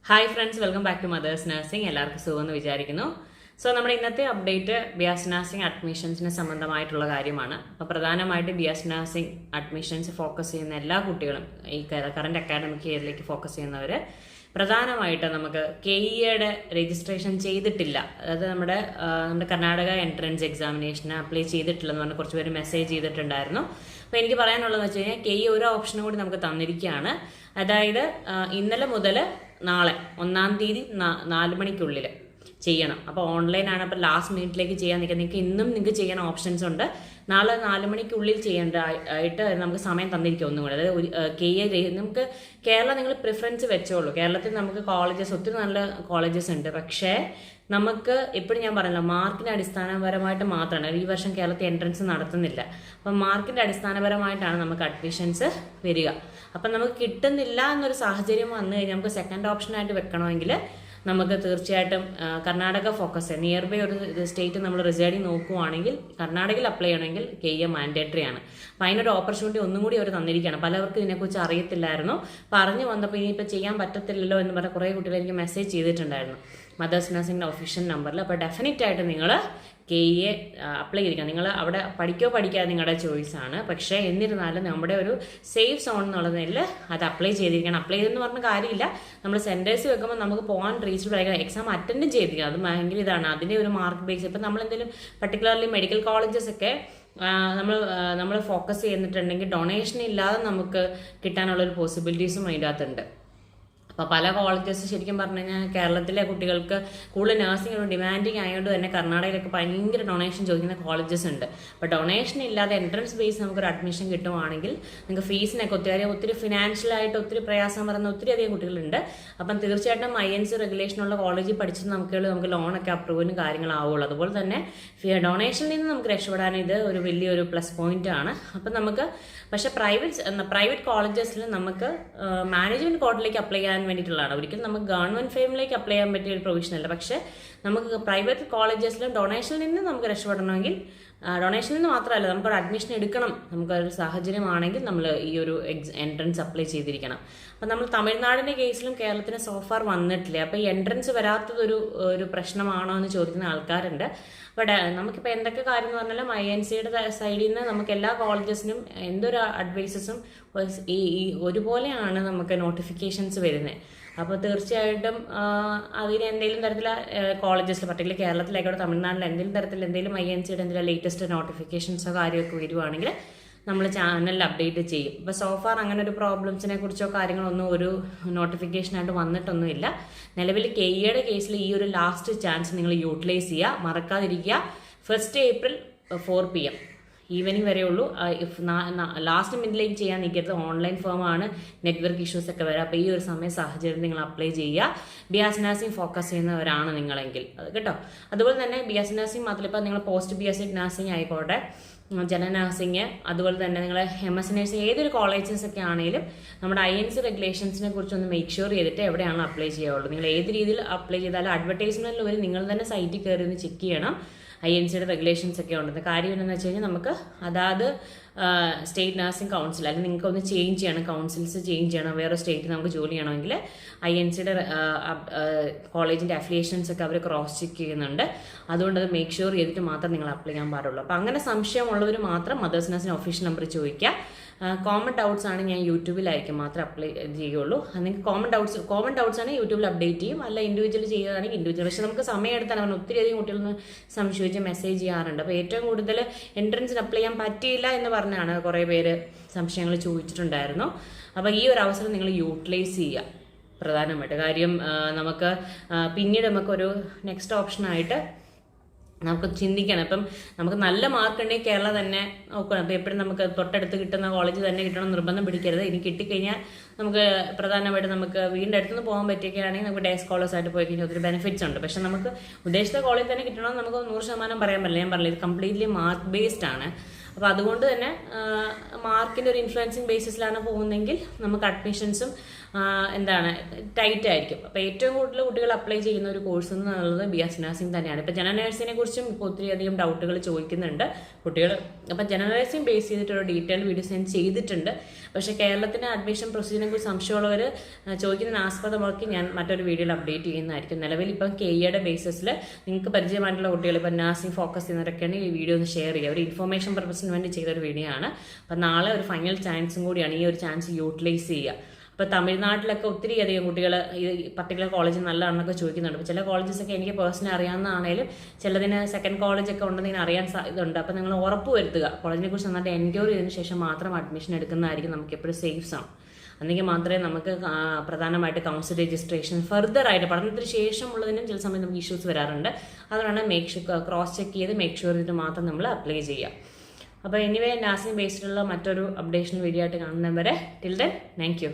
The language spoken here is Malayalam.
Hi friends, welcome back to mother's nursing. എല്ലാവർക്കും സുഖമെന്ന് വിചാരിക്കുന്നു. സോ നമ്മുടെ ഇന്നത്തെ അപ്ഡേറ്റ് ബിയാസ് നഴ്സിംഗ് അഡ്മിഷൻസിന് സംബന്ധമായിട്ടുള്ള കാര്യമാണ്. അപ്പോൾ പ്രധാനമായിട്ട് ബിയാസ് നഴ്സിംഗ് അഡ്മിഷൻസ് ഫോക്കസ് ചെയ്യുന്ന എല്ലാ കുട്ടികളും, ഈ കറണ്ട് അക്കാഡമിക് ഇയറിലേക്ക് ഫോക്കസ് ചെയ്യുന്നവർ പ്രധാനമായിട്ട് നമുക്ക് KE-യുടെ രജിസ്ട്രേഷൻ ചെയ്തിട്ടില്ല, അതായത് നമ്മുടെ കർണാടക എൻട്രൻസ് എക്സാമിനേഷന് അപ്ലൈ ചെയ്തിട്ടില്ലെന്ന് പറഞ്ഞ് കുറച്ച് പേര് മെസ്സേജ് ചെയ്തിട്ടുണ്ടായിരുന്നു. അപ്പോൾ എനിക്ക് പറയാനുള്ളതെന്ന് വെച്ച് കഴിഞ്ഞാൽ KE ഓരോ ഓപ്ഷനും കൂടി നമുക്ക് തന്നിരിക്കുകയാണ്. അതായത് ഇന്നലെ മുതൽ നാളെ 1-ാം തീയതി 4 മണിക്കുള്ളിൽ ചെയ്യണം. അപ്പോൾ ഓൺലൈനാണ്. അപ്പോൾ ലാസ്റ്റ് മിനിറ്റിലേക്ക് ചെയ്യാൻ നിൽക്കുക. നിങ്ങൾക്ക് ഇന്നും നിങ്ങൾക്ക് ചെയ്യാൻ ഓപ്ഷൻസ് ഉണ്ട്. നാളെ 4 മണിക്കുള്ളിൽ ചെയ്യേണ്ടതായിട്ട് നമുക്ക് സമയം തന്നിരിക്കും ഒന്നും കൂടെ. അതായത് KE നമുക്ക് കേരളം നിങ്ങൾ പ്രിഫറൻസ് വെച്ചോളൂ. കേരളത്തിൽ നമുക്ക് കോളേജസ്, ഒത്തിരി നല്ല കോളേജസ് ഉണ്ട്. പക്ഷേ നമുക്ക് എപ്പോഴും ഞാൻ പറഞ്ഞല്ലോ, മാർക്കിൻ്റെ അടിസ്ഥാനപരമായിട്ട് മാത്രമാണ്. ഈ വർഷം കേരളത്തിൽ എൻട്രൻസ് നടത്തുന്നില്ല. അപ്പം മാർക്കിൻ്റെ അടിസ്ഥാനപരമായിട്ടാണ് നമുക്ക് അഡ്മിഷൻസ് വരിക. അപ്പം നമുക്ക് കിട്ടുന്നില്ല എന്നൊരു സാഹചര്യം വന്നു കഴിഞ്ഞാൽ നമുക്ക് സെക്കൻഡ് ഓപ്ഷനായിട്ട് വെക്കണമെങ്കിൽ നമുക്ക് തീർച്ചയായിട്ടും കർണാടക ഫോക്കസ്, നിയർ ബൈ ഒരു സ്റ്റേറ്റ് നമ്മൾ റിസൈഡിങ് നോക്കുവാണെങ്കിൽ കർണാടകയിൽ അപ്ലൈ ചെയ്യണമെങ്കിൽ KE മാൻഡേറ്ററി ആണ്. അപ്പോൾ അതിനൊരു ഓപ്പർച്യൂണിറ്റി ഒന്നും കൂടി അവർ തന്നിരിക്കുകയാണ്. പലവർക്കും ഇതിനെക്കുറിച്ച് അറിയത്തില്ലായിരുന്നു. പറഞ്ഞു വന്നപ്പോൾ ഇനിയിപ്പോൾ ചെയ്യാൻ പറ്റത്തില്ലല്ലോ എന്ന് പറഞ്ഞ കുറേ കുട്ടികൾ എനിക്ക് മെസ്സേജ് ചെയ്തിട്ടുണ്ടായിരുന്നു മദേഴ്സ് നഴ്സിംഗിൻ്റെ ഒഫീഷ്യൽ നമ്പറിൽ. അപ്പോൾ ഡെഫിനറ്റ് ആയിട്ട് നിങ്ങൾ KE അപ്ലൈ ചെയ്തിരിക്കണം. നിങ്ങൾ അവിടെ പഠിക്കാതെ നിങ്ങളുടെ ചോയ്സാണ്. പക്ഷേ എന്നിരുന്നാലും നമ്മുടെ ഒരു സേഫ് സോൺ എന്നുള്ളതിൽ അത് അപ്ലൈ ചെയ്തിരിക്കണം. അപ്ലൈ ചെയ്തെന്ന് പറഞ്ഞ കാര്യമില്ല, നമ്മൾ സെൻറ്റേഴ്സ് വെക്കുമ്പോൾ നമുക്ക് പോകാൻ റീച്ചബിൾ ആയിരിക്കണം. എക്സാം അറ്റൻഡ് ചെയ്തിരിക്കണം. അത് ഭയങ്കര ഇതാണ്. അതിൻ്റെ ഒരു മാർക്ക് ബേസ്. ഇപ്പം നമ്മളെന്തെങ്കിലും പർട്ടിക്കുലർലി മെഡിക്കൽ കോളേജസ് ഒക്കെ നമ്മൾ ഫോക്കസ് ചെയ്തിട്ടുണ്ടെങ്കിൽ ഡൊണേഷൻ ഇല്ലാതെ നമുക്ക് കിട്ടാനുള്ളൊരു പോസിബിലിറ്റീസും അതിൻ്റെ അകത്തുണ്ട്. അപ്പോൾ പല കോളേജസ് ശരിക്കും പറഞ്ഞു കഴിഞ്ഞാൽ കേരളത്തിലെ കുട്ടികൾക്ക് കൂടുതൽ നഴ്സിംഗ് ഒരു ഡിമാൻഡിങ് ആയതുകൊണ്ട് തന്നെ കർണാടകയിലൊക്കെ ഭയങ്കര ഡൊണേഷൻ ചോദിക്കുന്ന കോളേജസ് ഉണ്ട്. അപ്പോൾ ഡൊണേഷൻ ഇല്ലാതെ എൻട്രൻസ് ബേസ് നമുക്കൊരു അഡ്മിഷൻ കിട്ടുവാണെങ്കിൽ നിങ്ങൾക്ക് ഫീസിനൊക്കെ ഒത്തിരി ഫിനാൻഷ്യലായിട്ട് ഒത്തിരി പ്രയാസം പറയുന്ന ഒത്തിരി അധികം കുട്ടികളുണ്ട്. അപ്പം തീർച്ചയായിട്ടും INC റെഗുലേഷനുള്ള കോളേജിൽ പഠിച്ചിട്ട് നമുക്ക് ലോണൊക്കെ അപ്രൂവലിനും കാര്യങ്ങളാവുള്ളൂ. അതുപോലെ തന്നെ ഡൊണേഷനിൽ നിന്ന് നമുക്ക് രക്ഷപ്പെടാൻ ഇത് ഒരു വലിയൊരു പ്ലസ് പോയിന്റ് ആണ്. അപ്പം നമുക്ക് പക്ഷേ പ്രൈവറ്റ് കോളേജസിൽ നമുക്ക് മാനേജ്മെന്റ് കോട്ടയിലേക്ക് അപ്ലൈ ചെയ്യാൻ വേണ്ടിയിട്ടുള്ളതാണ്. ഒരിക്കലും നമുക്ക് ഗവൺമെന്റ് ഫെയിമിലേക്ക് അപ്ലൈ ചെയ്യാൻ പറ്റിയ ഒരു പ്രൊവിഷൻ അല്ല. പക്ഷേ നമുക്ക് പ്രൈവറ്റ് കോളേജസിലും ഡൊണേഷനിൽ നിന്ന് നമുക്ക് രക്ഷപ്പെടണമെങ്കിൽ, ഡൊണേഷനിൽ നിന്ന് മാത്രമല്ല, നമുക്കൊരു അഡ്മിഷൻ എടുക്കണം നമുക്കൊരു സാഹചര്യമാണെങ്കിൽ നമ്മൾ ഈ ഒരു എൻട്രൻസ് അപ്ലൈ ചെയ്തിരിക്കണം. അപ്പം നമ്മൾ തമിഴ്നാടിൻ്റെ കേസിലും കേരളത്തിന് സോഫാർ വന്നിട്ടില്ല. അപ്പോൾ ഈ എൻട്രൻസ് വരാത്തതൊരു പ്രശ്നമാണോ എന്ന് ചോദിക്കുന്ന ആൾക്കാരുണ്ട്. ബട്ട് നമുക്കിപ്പോൾ എന്തൊക്കെ കാര്യം എന്ന് പറഞ്ഞാലും INCയുടെ സൈഡിൽ നിന്ന് നമുക്ക് എല്ലാ കോളേജസിനും എന്തൊരു അഡ്വൈസസും ഈ ഒരുപോലെയാണ് നമുക്ക് നോട്ടിഫിക്കേഷൻസ് വരുന്നത്. അപ്പോൾ തീർച്ചയായിട്ടും അതിന് എന്തെങ്കിലും തരത്തിലുള്ള കോളേജസിൽ, പർട്ടിക്കുലർ കേരളത്തിലായിക്കോട്ടെ തമിഴ്നാട്ടിൽ എന്തെങ്കിലും INCയുടെ എന്തെങ്കിലും ലേറ്റസ്റ്റ് നോട്ടിഫിക്കേഷൻസോ കാര്യമൊക്കെ വരുവാണെങ്കിൽ നമ്മൾ ചാനലിൽ അപ്ഡേറ്റ് ചെയ്യും. ഇപ്പോൾ സോഫാർ അങ്ങനെ ഒരു പ്രോബ്ലംസിനെ കുറിച്ചോ കാര്യങ്ങളൊന്നും ഒരു നോട്ടിഫിക്കേഷനായിട്ട് വന്നിട്ടൊന്നുമില്ല. നിലവിൽ KEയുടെ കേസിൽ ഈ ഒരു ലാസ്റ്റ് ചാൻസ് നിങ്ങൾ യൂട്ടിലൈസ് ചെയ്യുക, മറക്കാതിരിക്കുക. 1 ഏപ്രിൽ 4 PM ഈവനിങ് വരെ ഉള്ളൂ. ലാസ്റ്റ് മിനിറ്റിലേക്ക് ചെയ്യാൻ നിൽക്കരുത്. ഓൺലൈൻ ഫോമാണ്, നെറ്റ്വർക്ക് ഇഷ്യൂസ് ഒക്കെ വരാം. അപ്പോൾ ഈ ഒരു സാഹചര്യം നിങ്ങൾ അപ്ലൈ ചെയ്യുക. ബിയാസ് നഴ്സിംഗ് ഫോക്കസ് ചെയ്യുന്നവരാണ് നിങ്ങളെങ്കിൽ അത് കേട്ടോ. അതുപോലെ തന്നെ ബിയാസ് നഴ്സിംഗ് മാത്രമല്ല, ഇപ്പോൾ നിങ്ങൾ പോസ്റ്റ് BSc നഴ്സിംഗ് ആയിക്കോട്ടെ, ജനറൽ നഴ്സിംഗ്, അതുപോലെ തന്നെ നിങ്ങൾ MS നഴ്സിംഗ്, ഏതൊരു കോളേജസ് ഒക്കെ ആണെങ്കിലും നമ്മുടെ INC റെഗുലേഷൻസിനെ കുറിച്ചൊന്ന് മേക്ക് ഷുവർ ചെയ്തിട്ട് എവിടെയാണ് അപ്ലൈ ചെയ്യാവുള്ളൂ. നിങ്ങൾ ഏത് രീതിയിൽ അപ്ലൈ ചെയ്താലും അഡ്വർടൈസ്മെന്റിൽ വരെ നിങ്ങൾ തന്നെ സൈറ്റിൽ കയറി ഒന്ന് ചെക്ക് ചെയ്യണം. INCയുടെ റെഗുലേഷൻസ് ഒക്കെ ഉണ്ടെന്ന്. കാര്യം എന്താണെന്ന് വെച്ച് കഴിഞ്ഞാൽ നമുക്ക് അതാത് സ്റ്റേറ്റ് നഴ്സിംഗ് കൗൺസിൽ, അല്ലെങ്കിൽ നിങ്ങൾക്ക് ഒന്ന് ചേഞ്ച് ചെയ്യണം, കൗൺസിൽസ് ചേഞ്ച് ചെയ്യണം, വേറെ സ്റ്റേറ്റിൽ നമുക്ക് ജോലി ചെയ്യണമെങ്കിൽ INCയുടെ കോളേജിൻ്റെ അഫിലിയേഷൻസ് ഒക്കെ അവർ ക്രോസ് ചെക്ക് ചെയ്യുന്നുണ്ട്. അതുകൊണ്ട് അത് മേക്ക് ഷുവർ ചെയ്തിട്ട് മാത്രം നിങ്ങൾ അപ്ലൈ ചെയ്യാൻ പാടുള്ളൂ. അപ്പോൾ അങ്ങനെ സംശയമുള്ളവർ മാത്രം മദേഴ്സ് നഴ്സിംഗ് ഒഫീഷ്യൽ നമ്പർ ചോദിക്കുക. കോമൺ ഡൗട്ട്സ് ആണ് ഞാൻ യൂട്യൂബിലായിരിക്കും മാത്രം അപ്ലൈ ചെയ്യുള്ളൂ. നിങ്ങൾക്ക് കോമൺ ഡൗട്ട്സ് ആണ് യൂട്യൂബിൽ അപ്ഡേറ്റ് ചെയ്യും. അല്ല ഇൻഡിവിജ്വൽ ചെയ്യുകയാണെങ്കിൽ ഇൻഡിവിജ്വൽ. പക്ഷേ നമുക്ക് സമയം എടുത്താൽ അവൻ ഒത്തിരി അധികം കുട്ടികളൊന്ന് സംശയിച്ച് മെസ്സേജ് ചെയ്യാറുണ്ട്. അപ്പോൾ ഏറ്റവും കൂടുതൽ എൻട്രൻസിന് അപ്ലൈ ചെയ്യാൻ പറ്റിയില്ല എന്ന് പറഞ്ഞാണ് കുറേ പേര് സംശയങ്ങൾ ചോദിച്ചിട്ടുണ്ടായിരുന്നു. അപ്പോൾ ഈ ഒരു അവസരം നിങ്ങൾ യൂട്ടിലൈസ് ചെയ്യുക പ്രധാനമായിട്ട്. കാര്യം നമുക്ക് പിന്നീട് നമുക്കൊരു നെക്സ്റ്റ് ഓപ്ഷനായിട്ട് നമുക്ക് ചിന്തിക്കണം. ഇപ്പം നമുക്ക് നല്ല മാർക്ക് ഉണ്ടെങ്കിൽ കേരള തന്നെ നോക്കണം. അപ്പോൾ എപ്പോഴും നമുക്ക് തൊട്ടടുത്ത് കിട്ടുന്ന കോളേജ് തന്നെ കിട്ടണം നിർബന്ധം പിടിക്കരുത്. ഇനി കിട്ടിക്കഴിഞ്ഞാൽ നമുക്ക് പ്രധാനമായിട്ട് നമുക്ക് വീടിൻ്റെ അടുത്തുനിന്ന് പോകാൻ പറ്റിയൊക്കെയാണെങ്കിൽ നമുക്ക് ഡേ സ്കോളേഴ്സായിട്ട് പോയി കഴിഞ്ഞാൽ ഒത്തിരി ബെനിഫിറ്റ്സ് ഉണ്ട്. പക്ഷെ നമുക്ക് ഉദ്ദേശിച്ച കോളേജ് തന്നെ കിട്ടണമെന്ന് നമുക്ക് 100% പറയാൻ പറ്റില്ല. ഞാൻ പറഞ്ഞില്ല, ഇത് കംപ്ലീറ്റ്ലി മാർക്ക് ബേസ്ഡ് ആണ്. അപ്പോൾ അതുകൊണ്ട് തന്നെ മാർക്കിൻ്റെ ഒരു ഇൻഫ്ലുവൻസിങ് ബേസിസിലാണ് പോകുന്നതെങ്കിൽ നമുക്ക് അഡ്മിഷൻസും എന്താണ് ടൈറ്റ് ആയിരിക്കും. അപ്പോൾ ഏറ്റവും കൂടുതൽ കുട്ടികൾ അപ്ലൈ ചെയ്യുന്ന ഒരു കോഴ്സ് എന്നുള്ളത് BS നഴ്സിംഗ് തന്നെയാണ്. ഇപ്പോൾ ജനറൽ നഴ്സിങ്ങിനെ കുറിച്ചും ഇപ്പോൾ ഒത്തിരിയധികം ഡൗട്ടുകൾ ചോദിക്കുന്നുണ്ട് കുട്ടികൾ. അപ്പോൾ ജനറൽ നഴ്സിംഗ് ബേസ് ചെയ്തിട്ടൊരു ഡീറ്റെയിൽ വീഡിയോസ് ഞാൻ ചെയ്തിട്ടുണ്ട്. പക്ഷേ കേരളത്തിൻ്റെ അഡ്മിഷൻ പ്രൊസീജിയറിനെ കുറിച്ച് സംശയമുള്ളവർ ചോദിക്കുന്നതിന് ആസ്പദമാക്കി ഞാൻ മറ്റൊരു വീഡിയോയിൽ അപ്ഡേറ്റ് ചെയ്യുന്നതായിരിക്കും. നിലവിൽ ഇപ്പം KEയുടെ ബേസിസിൽ നിങ്ങൾക്ക് പരിചയമായിട്ടുള്ള കുട്ടികൾ ഇപ്പോൾ നഴ്സിംഗ് ഫോക്കസ് ചെയ്യുന്നവരൊക്കെയാണ് ഈ വീഡിയോ ഒന്ന് ഷെയർ ചെയ്യുക. ഒരു ഇൻഫോർമേഷൻ പർപ്പസിന് വേണ്ടി ചെയ്തൊരു വീഡിയോ ആണ്. അപ്പം നാളെ ഒരു ഫൈനൽ ചാൻസും കൂടിയാണ്, ഈ ഒരു ചാൻസ് യൂട്ടിലൈസ് ചെയ്യുക. ഇപ്പോൾ തമിഴ്നാട്ടിലൊക്കെ ഒത്തിരി അധികം കുട്ടികൾ ഈ പർട്ടിക്കുലർ കോളേജ് നല്ലതാണെന്നൊക്കെ ചോദിക്കുന്നുണ്ട്. അപ്പോൾ ചില കോളേജസൊക്കെ എനിക്ക് പേഴ്സണലി അറിയാവുന്നതാണേലും ചിലതിന് സെക്കൻഡ് കോളേജൊക്കെ ഉണ്ടെന്ന് അറിയാൻ സാധ്യതയുണ്ട്. അപ്പോൾ നിങ്ങൾ ഉറപ്പ് വരുത്തുക, കോളേജിനെ കുറിച്ച് നന്നായിട്ട് എൻക്വയറി ചെയ്തതിന് ശേഷം മാത്രം അഡ്മിഷൻ എടുക്കുന്നതായിരിക്കും നമുക്ക് എപ്പോഴും സേഫ് ആണ്. അല്ലെങ്കിൽ മാത്രമേ നമുക്ക് പ്രധാനമായിട്ട് കൗൺസിൽ രജിസ്ട്രേഷൻ ഫർദർ ആയിട്ട് പഠനത്തിന് ശേഷമുള്ളതിനും ചില സമയം നമുക്ക് ഇഷ്യൂസ് വരാറുണ്ട്. അതുകൊണ്ടാണ് ക്രോസ് ചെക്ക് ചെയ്ത് മേക്ക് ഷുവർ ചെയ്തിട്ട് മാത്രം നമ്മൾ അപ്ലൈ ചെയ്യുക. അപ്പോൾ എനിവേ നഴ്സിംഗ് ബേസ്ഡുള്ള മറ്റൊരു അപ്ഡേഷൻ വീഡിയോ ആയിട്ട് കാണുന്നവരെ ടിൽ ദെൻ താങ്ക് യു.